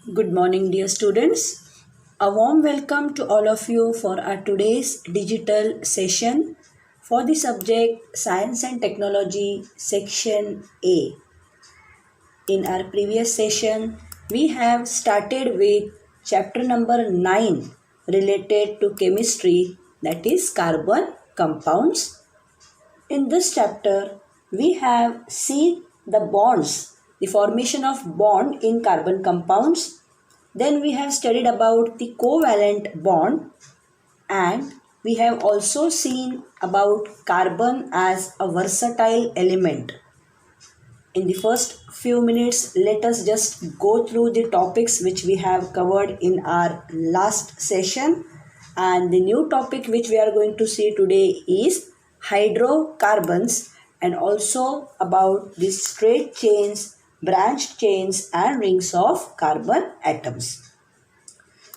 Good morning, dear students. A warm welcome to all of you for our today's digital session for the subject Science and Technology, Section A. In our previous session, we have started with chapter number 9 related to chemistry, that is carbon compounds. In this chapter, we have seen the bonds, the formation of bond in carbon compounds. Then we have studied about the covalent bond, and we have also seen about carbon as a versatile element. In the first few minutes, let us just go through the topics which we have covered in our last session. And the new topic which we are going to see today is hydrocarbons, and also about the straight chains, branched chains, and rings of carbon atoms.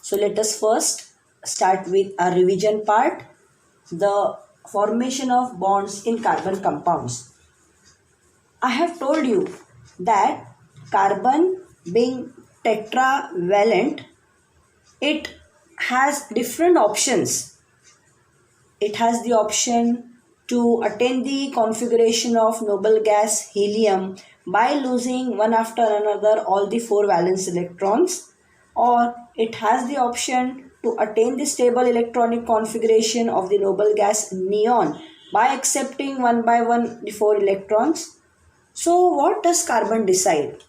So let us first start with a revision part, the formation of bonds in carbon compounds. I have told you that carbon being tetravalent, it has different options. It has the option to attain the configuration of noble gas helium by losing one after another all the four valence electrons, or it has the option to attain the stable electronic configuration of the noble gas neon by accepting one by one the four electrons. So what does carbon decide?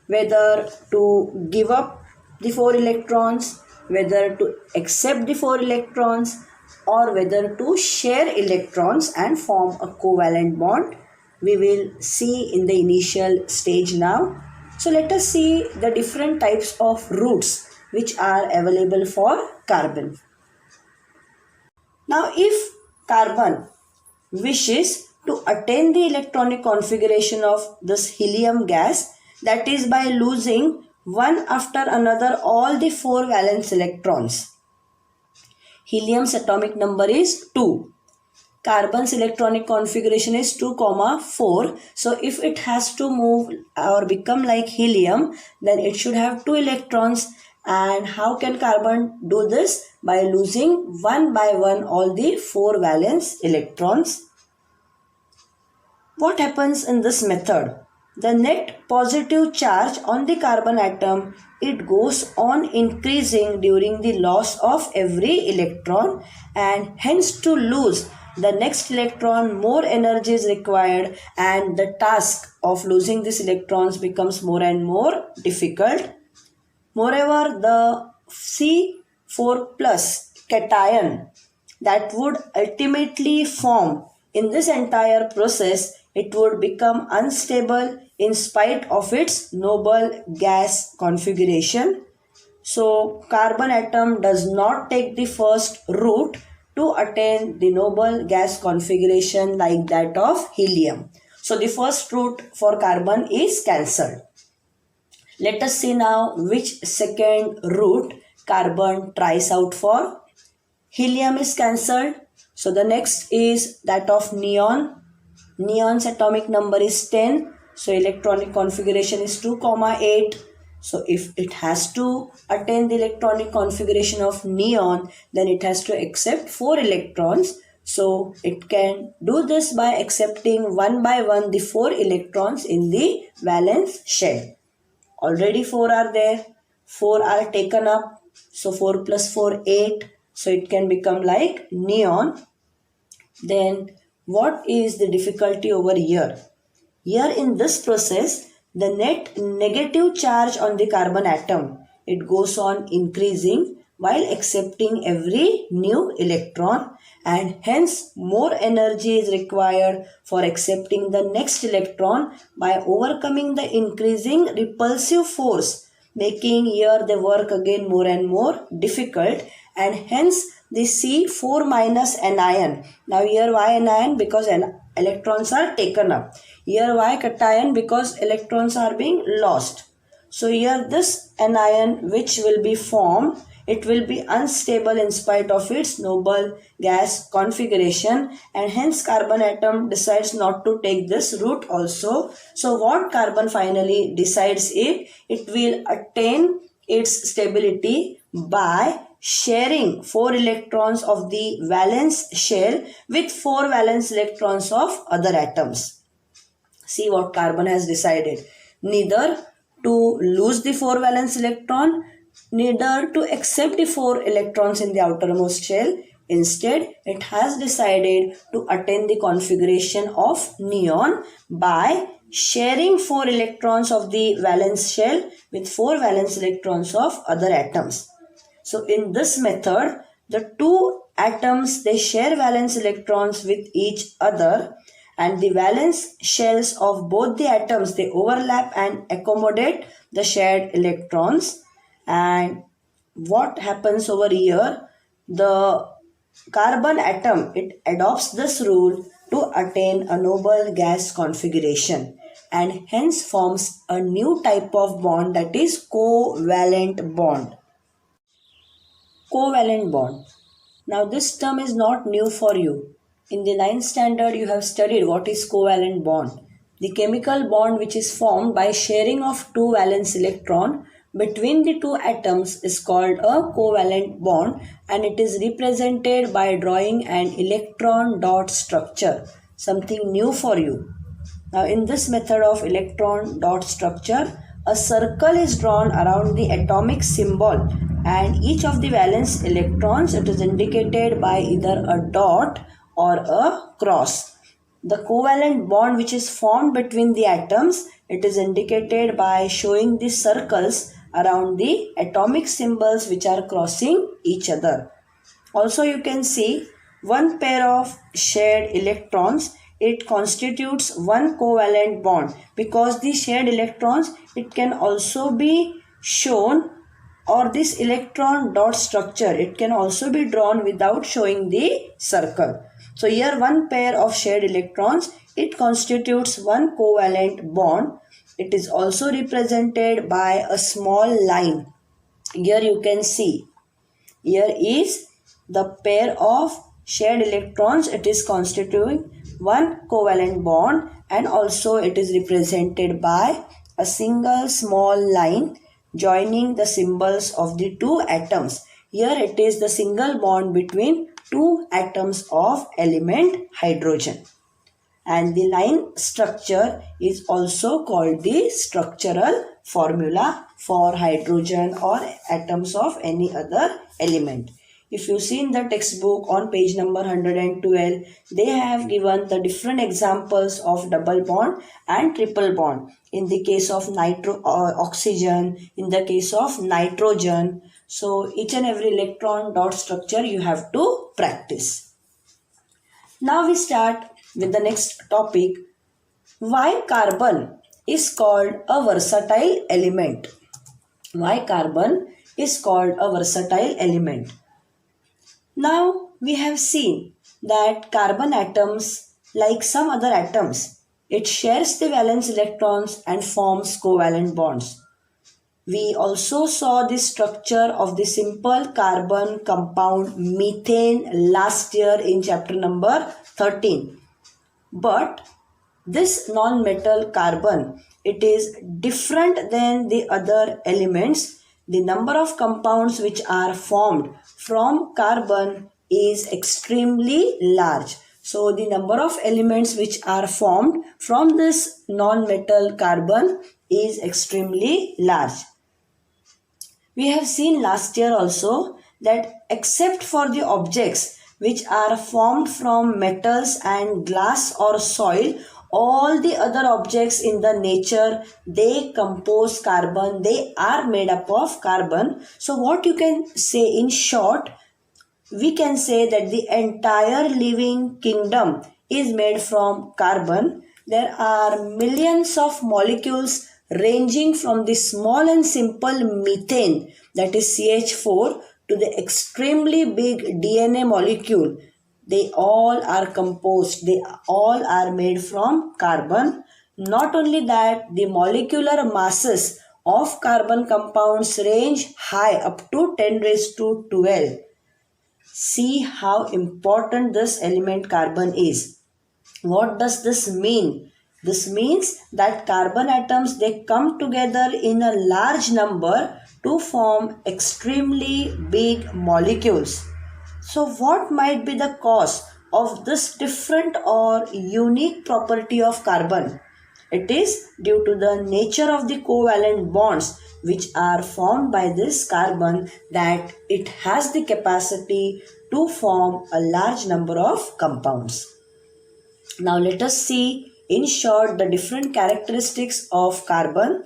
Whether to give up the four electrons, whether to accept the four electrons, or whether to share electrons and form a covalent bond. We will see in the initial stage now. So let us see the different types of routes which are available for carbon. Now if carbon wishes to attain the electronic configuration of this helium gas, that is by losing one after another all the four valence electrons. Helium's atomic number is 2. Carbon's electronic configuration is 2, 4. So if it has to move or become like helium, then it should have 2 electrons. And how can carbon do this? By losing one by one all the four valence electrons. What happens in this method? The net positive charge on the carbon atom, it goes on increasing during the loss of every electron, and hence to lose the next electron more energy is required, and the task of losing these electrons becomes more and more difficult. Moreover, the C4 plus cation that would ultimately form in this entire process, it would become unstable in spite of its noble gas configuration. So carbon atom does not take the first route to attain the noble gas configuration like that of helium. So the first route for carbon is cancelled. Let us see now which second route carbon tries out for. Helium is cancelled. So the next is that of neon. Neon's atomic number is 10. So electronic configuration is 2, 8. So if it has to attain the electronic configuration of neon, then it has to accept 4 electrons. So it can do this by accepting one by one the 4 electrons in the valence shell. Already 4 are there. 4 are taken up. So 4 plus 4, 8. So it can become like neon. Then what is the difficulty over here? Here in this process, the net negative charge on the carbon atom, it goes on increasing while accepting every new electron, and hence more energy is required for accepting the next electron by overcoming the increasing repulsive force, making here the work again more and more difficult, and hence the C4 minus anion. Now here why anion? Because electrons are taken up. Here why cation? Because electrons are being lost. So here this anion which will be formed, it will be unstable in spite of its noble gas configuration, and hence carbon atom decides not to take this route also. So what carbon finally decides, it will attain its stability by sharing 4 electrons of the valence shell with 4 valence electrons of other atoms. See what carbon has decided. Neither to lose the 4 valence electron, neither to accept the 4 electrons in the outermost shell. Instead, it has decided to attain the configuration of neon by sharing 4 electrons of the valence shell with 4 valence electrons of other atoms. So in this method, the two atoms, they share valence electrons with each other, and the valence shells of both the atoms, they overlap and accommodate the shared electrons. And what happens over here, the carbon atom, it adopts this rule to attain a noble gas configuration and hence forms a new type of bond, that is covalent bond. Covalent bond. Now this term is not new for you. In the 9th standard you have studied what is covalent bond. The chemical bond which is formed by sharing of two valence electron between the two atoms is called a covalent bond, and it is represented by drawing an electron dot structure. Something new for you. Now in this method of electron dot structure, a circle is drawn around the atomic symbol, and each of the valence electrons, it is indicated by either a dot or a cross. The covalent bond which is formed between the atoms, it is indicated by showing the circles around the atomic symbols which are crossing each other. Also you can see one pair of shared electrons, it constitutes one covalent bond, because the shared electrons, it can also be shown, or this electron dot structure, it can also be drawn without showing the circle. So here one pair of shared electrons, it constitutes one covalent bond. It is also represented by a small line. Here you can see, here is the pair of shared electrons, it is constituting one covalent bond, and also it is represented by a single small line joining the symbols of the two atoms. Here it is the single bond between two atoms of element hydrogen. And the line structure is also called the structural formula for hydrogen or atoms of any other element. If you see in the textbook on page number 112, they have given the different examples of double bond and triple bond. In the case of oxygen, in the case of nitrogen. So each and every electron dot structure you have to practice. Now we start with the next topic. Why carbon is called a versatile element? Why carbon is called a versatile element? Now we have seen that carbon atoms, like some other atoms, it shares the valence electrons and forms covalent bonds. We also saw the structure of the simple carbon compound methane last year in chapter number 13. But this non-metal carbon, it is different than the other elements. The number of compounds which are formed from carbon is extremely large. So the number of elements which are formed from this non-metal carbon is extremely large. We have seen last year also that except for the objects which are formed from metals and glass or soil, all the other objects in the nature, they compose carbon, they are made up of carbon. So what you can say in short, we can say that the entire living kingdom is made from carbon. There are millions of molecules ranging from the small and simple methane, that is CH4, to the extremely big DNA molecule. They all are composed, they all are made from carbon. Not only that, the molecular masses of carbon compounds range high up to 10 raised to 12. See how important this element carbon is. What does this mean? This means that carbon atoms, they come together in a large number to form extremely big molecules. So what might be the cause of this different or unique property of carbon? It is due to the nature of the covalent bonds which are formed by this carbon that it has the capacity to form a large number of compounds. Now let us see in short the different characteristics of carbon.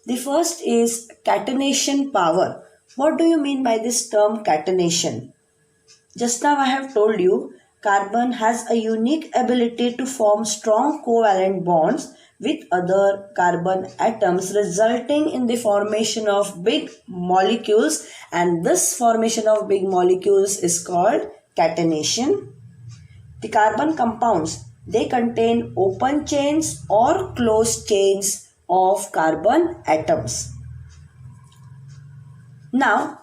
The first is catenation power. What do you mean by this term catenation? Just now I have told you carbon has a unique ability to form strong covalent bonds with other carbon atoms, resulting in the formation of big molecules, and this formation of big molecules is called catenation. The carbon compounds, they contain open chains or closed chains of carbon atoms. Now,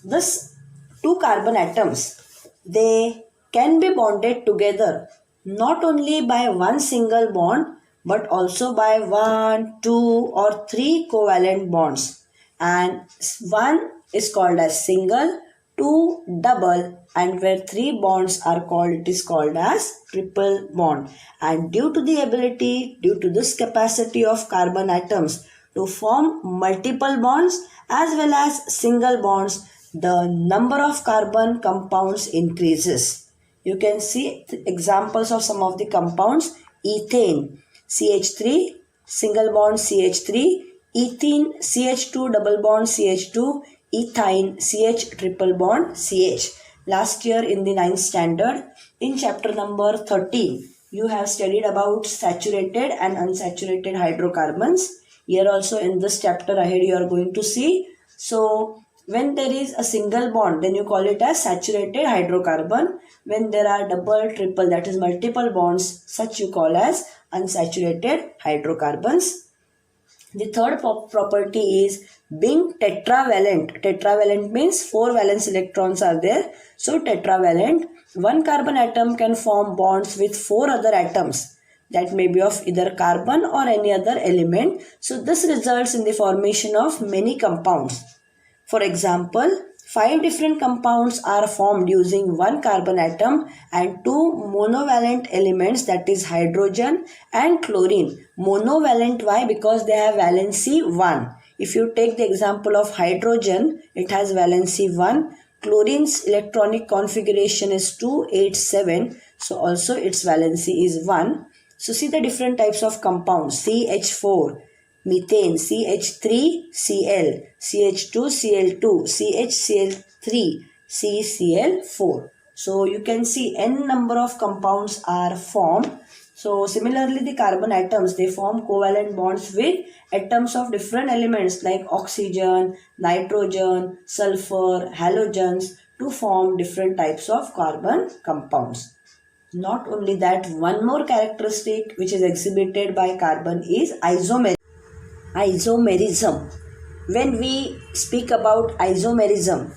this two carbon atoms, they can be bonded together not only by one single bond but also by 1, 2 or 3 covalent bonds, and one is called as single, 2 double, and where 3 bonds are called, it is called as triple bond. And due to this capacity of carbon atoms to form multiple bonds as well as single bonds, the number of carbon compounds increases. You can see examples of some of the compounds: ethane, CH3, single bond CH3, ethene, CH2, double bond CH2, ethyne, CH, triple bond CH. Last year in the 9th standard, in chapter number 13, you have studied about saturated and unsaturated hydrocarbons. Here also in this chapter ahead you are going to see. So when there is a single bond, then you call it as saturated hydrocarbon. When there are double, triple, that is multiple bonds, such you call as unsaturated hydrocarbons. The third property is being tetravalent. Tetravalent means 4 valence electrons are there. So tetravalent, one carbon atom can form bonds with 4 other atoms that may be of either carbon or any other element. So this results in the formation of many compounds. For example, 5 different compounds are formed using one carbon atom and 2 monovalent elements, that is hydrogen and chlorine. Monovalent, why? Because they have valency 1. If you take the example of hydrogen, it has valency 1. Chlorine's electronic configuration is 287. So also its valency is 1. So see the different types of compounds: CH4, methane, CH3Cl, CH2Cl2, CHCl3, CCl4. So you can see n number of compounds are formed. So similarly the carbon atoms, they form covalent bonds with atoms of different elements like oxygen, nitrogen, sulfur, halogens to form different types of carbon compounds. Not only that, one more characteristic which is exhibited by carbon is isomerism. When we speak about isomerism,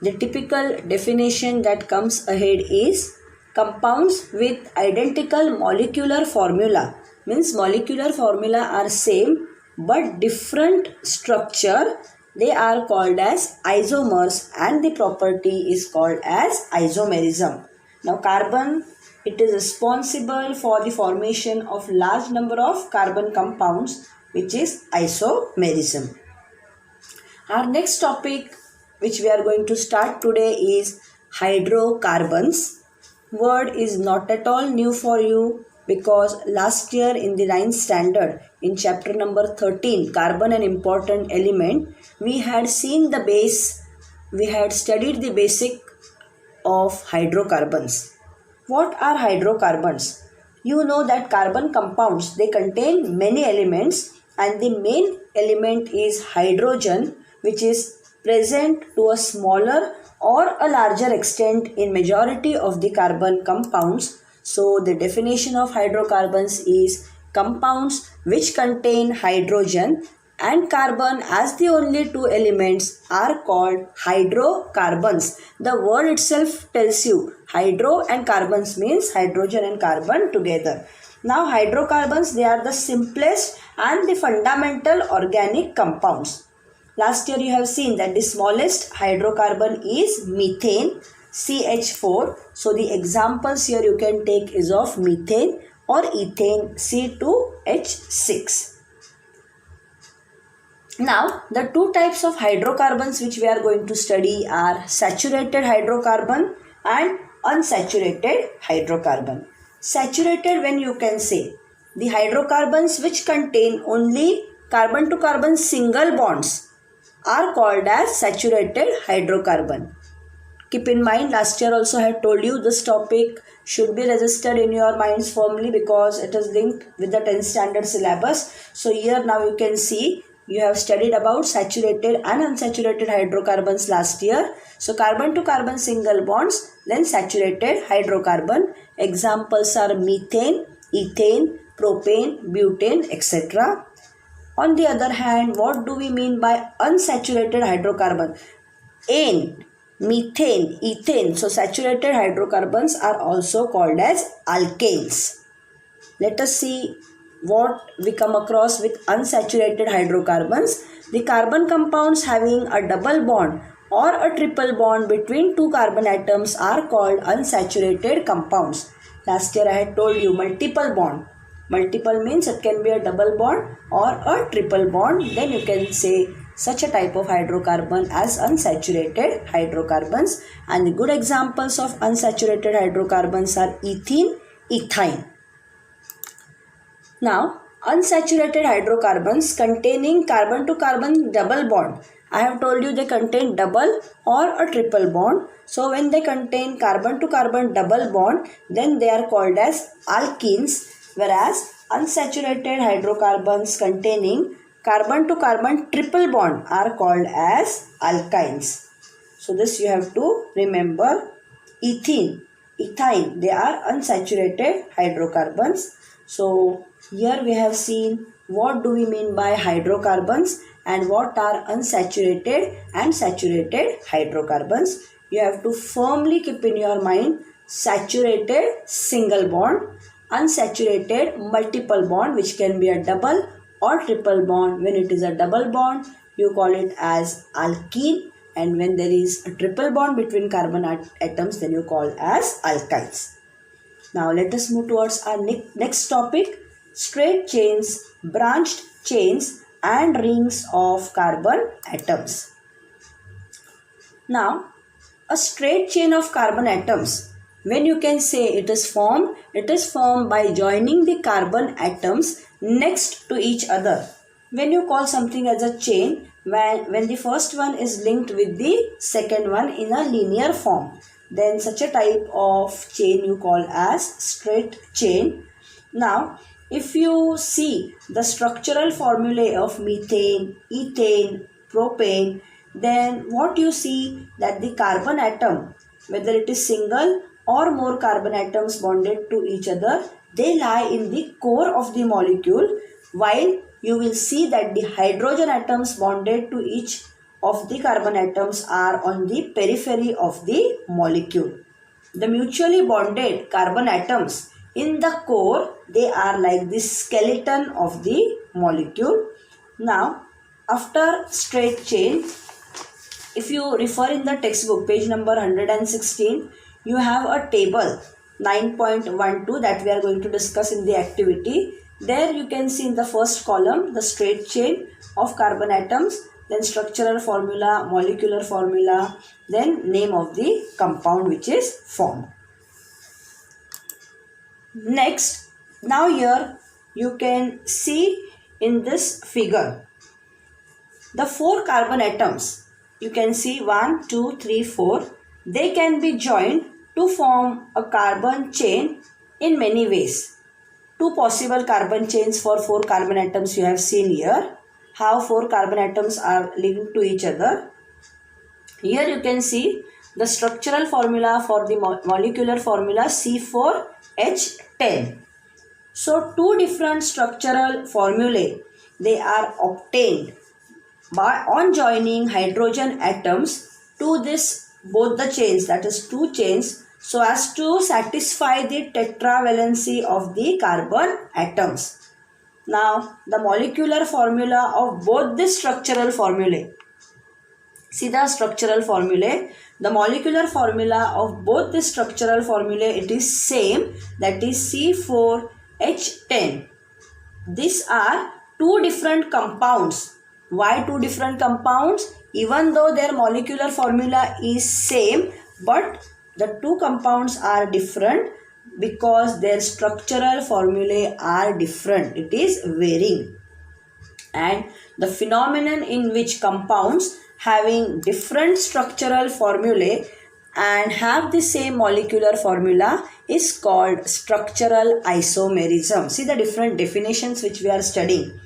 the typical definition that comes ahead is compounds with identical molecular formula. Means molecular formula are same but different structure. They are called as isomers and the property is called as isomerism. Now carbon, it is responsible for the formation of large number of carbon compounds, which is isomerism. Our next topic which we are going to start today is hydrocarbons. Word is not at all new for you because last year in the 9th standard in chapter number 13, carbon an important element, we had seen the base, we had studied the basic of hydrocarbons. What are hydrocarbons? You know that carbon compounds, they contain many elements and the main element is hydrogen, which is present to a smaller or a larger extent in majority of the carbon compounds. So the definition of hydrocarbons is compounds which contain hydrogen and carbon as the only 2 elements are called hydrocarbons. The word itself tells you hydro and carbons means hydrogen and carbon together. Now hydrocarbons, they are the simplest and the fundamental organic compounds. Last year you have seen that the smallest hydrocarbon is methane, CH4. So the examples here you can take is of methane or ethane, C2H6. Now the two types of hydrocarbons which we are going to study are saturated hydrocarbon and unsaturated hydrocarbon. Saturated, when you can say the hydrocarbons which contain only carbon to carbon single bonds are called as saturated hydrocarbon. Keep in mind, last year also I had told you this topic should be registered in your minds firmly because it is linked with the 10th standard syllabus. So here now you can see you have studied about saturated and unsaturated hydrocarbons last year. So carbon to carbon single bonds, then saturated hydrocarbon. Examples are methane, ethane, propane, butane, etc. On the other hand, what do we mean by unsaturated hydrocarbon? Ane, methane, ethane. So saturated hydrocarbons are also called as alkanes. Let us see what we come across with unsaturated hydrocarbons. The carbon compounds having a double bond or a triple bond between two carbon atoms are called unsaturated compounds. Last year I had told you multiple bond. Multiple means it can be a double bond or a triple bond. Then you can say such a type of hydrocarbon as unsaturated hydrocarbons. And the good examples of unsaturated hydrocarbons are ethene, ethyne. Now, unsaturated hydrocarbons containing carbon to carbon double bond. I have told you they contain double or a triple bond. So, when they contain carbon to carbon double bond, then they are called as alkenes, whereas unsaturated hydrocarbons containing carbon to carbon triple bond are called as alkynes. So, this you have to remember. Ethene, ethyne, they are unsaturated hydrocarbons. So, here we have seen what do we mean by hydrocarbons and what are unsaturated and saturated hydrocarbons. You have to firmly keep in your mind saturated single bond, unsaturated multiple bond which can be a double or triple bond. When it is a double bond, you call it as alkene, and when there is a triple bond between carbon atoms, then you call as alkynes. Now let us move towards our next topic, straight chains, branched chains and rings of carbon atoms. Now a straight chain of carbon atoms, when you can say it is formed by joining the carbon atoms next to each other. When you call something as a chain, when the first one is linked with the second one in a linear form, then such a type of chain you call as straight chain. Now, if you see the structural formulae of methane, ethane, propane, then what you see that the carbon atom, whether it is single or more carbon atoms bonded to each other, they lie in the core of the molecule, while you will see that the hydrogen atoms bonded to each of the carbon atoms are on the periphery of the molecule. The mutually bonded carbon atoms in the core, they are like the skeleton of the molecule. Now, after straight chain, if you refer in the textbook, page number 116, you have a table 9.12 that we are going to discuss in the activity. There you can see in the first column the straight chain of carbon atoms, then structural formula, molecular formula, then name of the compound which is formed. Next, now here you can see in this figure the 4 carbon atoms. You can see 1, 2, 3, 4. They can be joined to form a carbon chain in many ways. 2 possible carbon chains for 4 carbon atoms you have seen here. How 4 carbon atoms are linked to each other. Here you can see the structural formula for the molecular formula C4H10. So 2 different structural formulae, they are obtained by on joining hydrogen atoms to this both the chains, that is 2 chains, so as to satisfy the tetravalency of the carbon atoms. Now the molecular formula of both the structural formulae, See the structural formulae. The molecular formula of both the structural formulae, it is same, that is C4H10. These are two different compounds. Why two different compounds? Even though their molecular formula is same, but the two compounds are different because their structural formulae are different. It is varying. And the phenomenon in which compounds having different structural formulae and have the same molecular formula is called structural isomerism. See the different definitions which we are studying.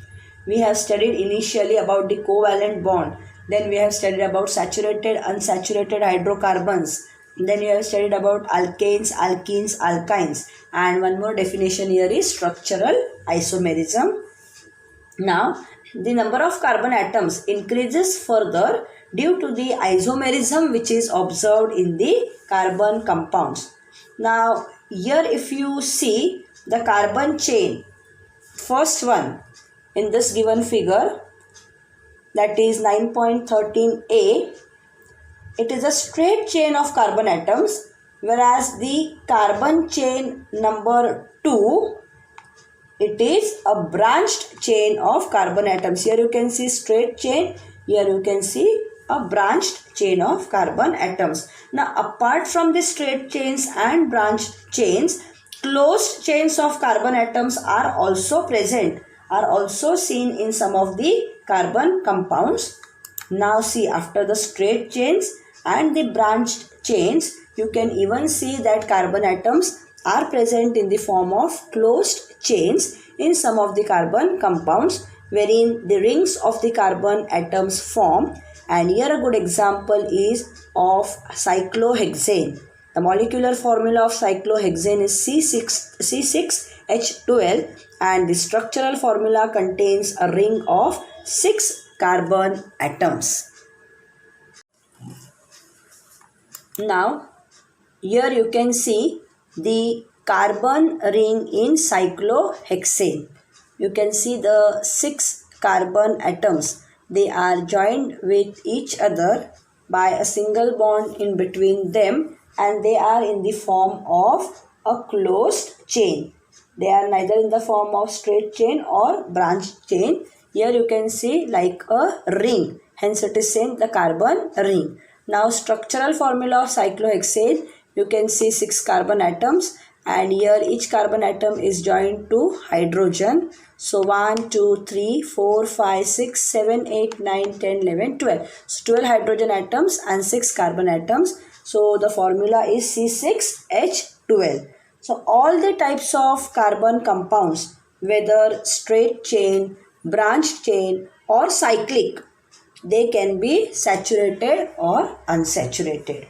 We have studied initially about the covalent bond. Then we have studied about saturated, unsaturated hydrocarbons. Then we have studied about alkanes, alkenes, alkynes. And one more definition here is structural isomerism. Now, the number of carbon atoms increases further due to the isomerism which is observed in the carbon compounds. Now, here if you see the carbon chain, first one in this given figure, that is 9.13a, it is a straight chain of carbon atoms, whereas the carbon chain number 2, it is a branched chain of carbon atoms. Here you can see straight chain, here you can see a branched chain of carbon atoms. Now apart from the straight chains and branched chains, closed chains of carbon atoms are also present, are also seen in some of the carbon compounds. Now see, after the straight chains and the branched chains, you can even see that carbon atoms are present in the form of closed chains in some of the carbon compounds, wherein the rings of the carbon atoms form. And here a good example is of cyclohexane. The molecular formula of cyclohexane is C6H12 and the structural formula contains a ring of 6 carbon atoms. Now here you can see the carbon ring in cyclohexane. You can see the 6 carbon atoms. They are joined with each other by a single bond in between them, and they are in the form of a closed chain. They are neither in the form of straight chain or branched chain. Here you can see like a ring. Hence it is saying the carbon ring. Now structural formula of cyclohexane, you can see 6 carbon atoms, and here each carbon atom is joined to hydrogen. So 1, 2, 3, 4, 5, 6, 7, 8, 9, 10, 11, 12. So 12 hydrogen atoms and 6 carbon atoms. So the formula is C6H12. So all the types of carbon compounds, whether straight chain, branched chain or cyclic, they can be saturated or unsaturated.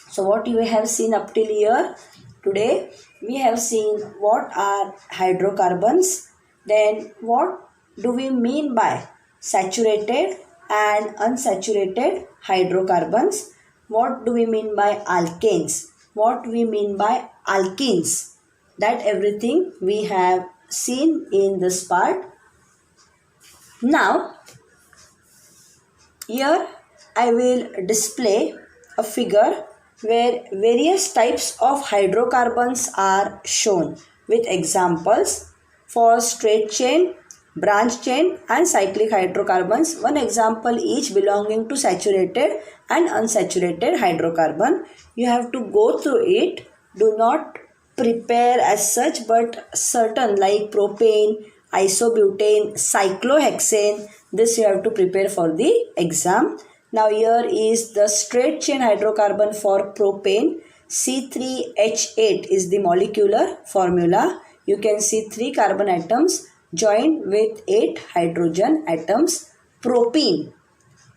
So what you have seen up till here? Today we have seen what are hydrocarbons, then what do we mean by saturated and unsaturated hydrocarbons, what do we mean by alkanes, what we mean by alkenes. That everything we have seen in this part. Now here I will display a figure where various types of hydrocarbons are shown with examples for straight chain, branched chain and cyclic hydrocarbons. One example each belonging to saturated and unsaturated hydrocarbon. You have to go through it. Do not prepare as such, but certain like propane, isobutane, cyclohexane, this you have to prepare for the exam. Now here is the straight chain hydrocarbon for propane. C3H8 is the molecular formula. You can see 3 carbon atoms joined with 8 hydrogen atoms. Propene,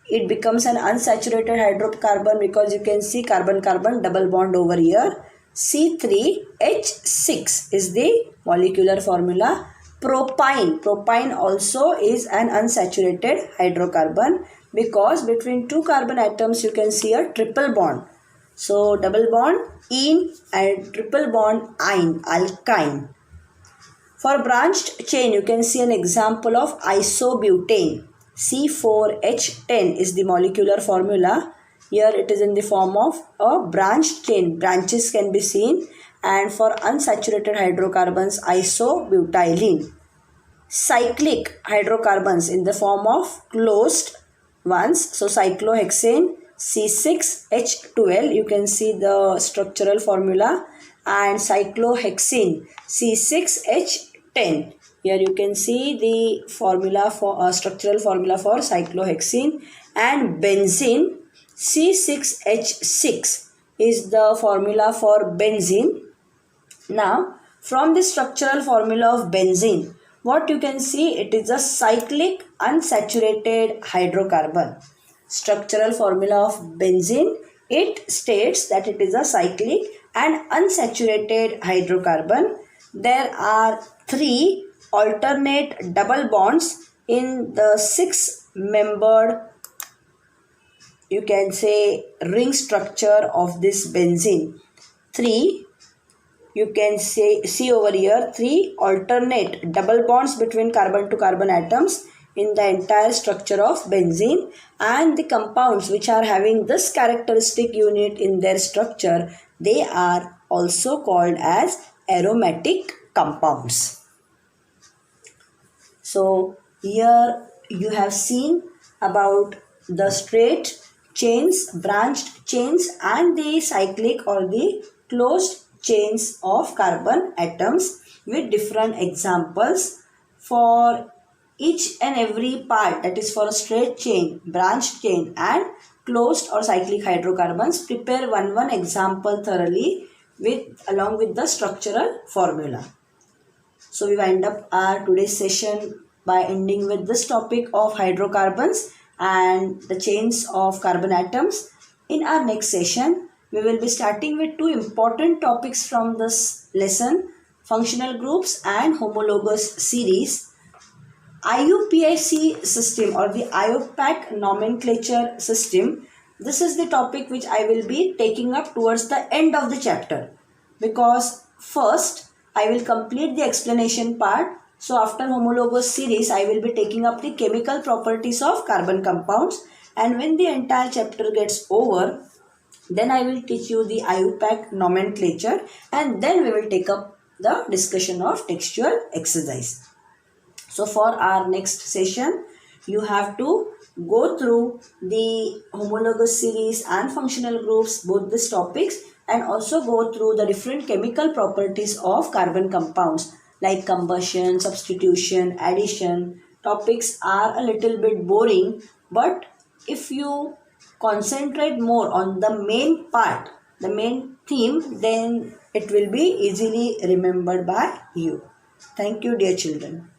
it becomes an unsaturated hydrocarbon because you can see carbon-carbon double bond over here. C3H6 is the molecular formula. Propine also is an unsaturated hydrocarbon because between 2 carbon atoms you can see a triple bond. So double bond ene and triple bond ine, alkyne. For branched chain you can see an example of isobutane. C4H10 is the molecular formula. Here it is in the form of a branched chain. Branches can be seen. And for unsaturated hydrocarbons, isobutylene. Cyclic hydrocarbons in the form of closed ones. So cyclohexane C6H12. You can see the structural formula. And cyclohexene C6H10. Here you can see the formula for structural formula for cyclohexene. And benzene C6H6 is the formula for benzene. Now, from the structural formula of benzene, what you can see, it is a cyclic unsaturated hydrocarbon. Structural formula of benzene, it states that it is a cyclic and unsaturated hydrocarbon. There are 3 alternate double bonds in the 6-membered, you can say, ring structure of this benzene. 3, you can see over here, 3 alternate double bonds between carbon to carbon atoms in the entire structure of benzene, and the compounds which are having this characteristic unit in their structure, they are also called as aromatic compounds. So here you have seen about the straight chains, branched chains, and the cyclic or the closed chains of carbon atoms with different examples. For each and every part, that is for a straight chain, branched chain and closed or cyclic hydrocarbons, prepare one example thoroughly along with the structural formula. So we wind up our today's session by ending with this topic of hydrocarbons and the chains of carbon atoms. In our next session, we will be starting with 2 important topics from this lesson, functional groups and homologous series. IUPAC system or the IUPAC nomenclature system, this is the topic which I will be taking up towards the end of the chapter, because first I will complete the explanation part. So after homologous series, I will be taking up the chemical properties of carbon compounds, and when the entire chapter gets over, then I will teach you the IUPAC nomenclature, and then we will take up the discussion of textual exercise. So for our next session, you have to go through the homologous series and functional groups, both these topics, and also go through the different chemical properties of carbon compounds like combustion, substitution, addition. Topics are a little bit boring, but if you concentrate more on the main part, the main theme, then it will be easily remembered by you. Thank you, dear children.